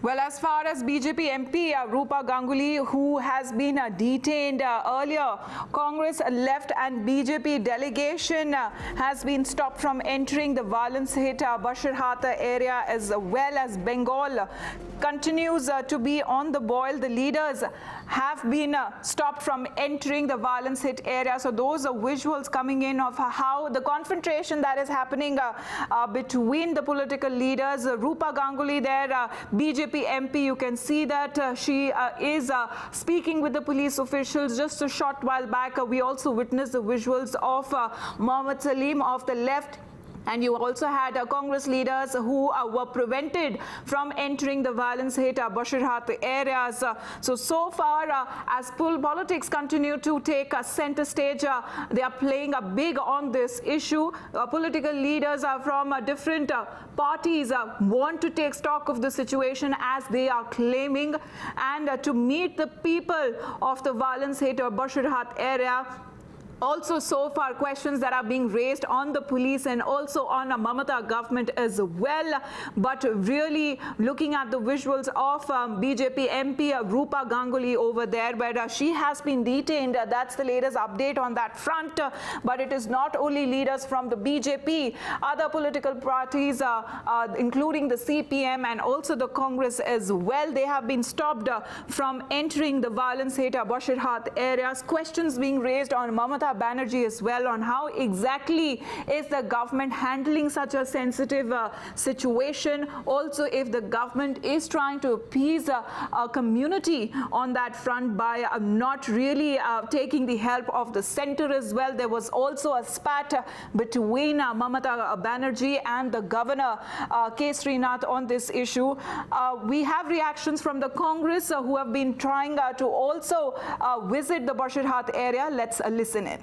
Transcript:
Well, as far as BJP MP Rupa Ganguly, who has been detained earlier, Congress left and BJP delegation has been stopped from entering the violence-hit Basirhat area, as well as Bengal continues to be on the boil. The leaders have been stopped from entering the violence-hit area. So those are visuals coming in of how the confrontation that is happening between the political leaders. Rupa Ganguly there, BJP MP, you can see that she is speaking with the police officials. Just a short while back, we also witnessed the visuals of Mohammad Salim of the left. And you also had Congress leaders who were prevented from entering the violence-hit Basirhat areas. So far, as politics continue to take a center stage, they are playing big on this issue. Political leaders from different parties want to take stock of the situation, as they are claiming, and to meet the people of the violence-hit Basirhat area. Also, so far, questions that are being raised on the police and also on a Mamata government as well. But really looking at the visuals of BJP MP Rupa Ganguly over there, where she has been detained. That's the latest update on that front. But it is not only leaders from the BJP, other political parties, including the CPM and also the Congress as well. They have been stopped from entering the violence-hit Basirhat areas. Questions being raised on Mamata Banerjee as well, on how exactly is the government handling such a sensitive situation. Also, if the government is trying to appease a community on that front by not really taking the help of the center as well. There was also a spat between Mamata Banerjee and the governor K. Srinath on this issue. We have reactions from the Congress who have been trying to also visit the Basirhat area. Let's listen in.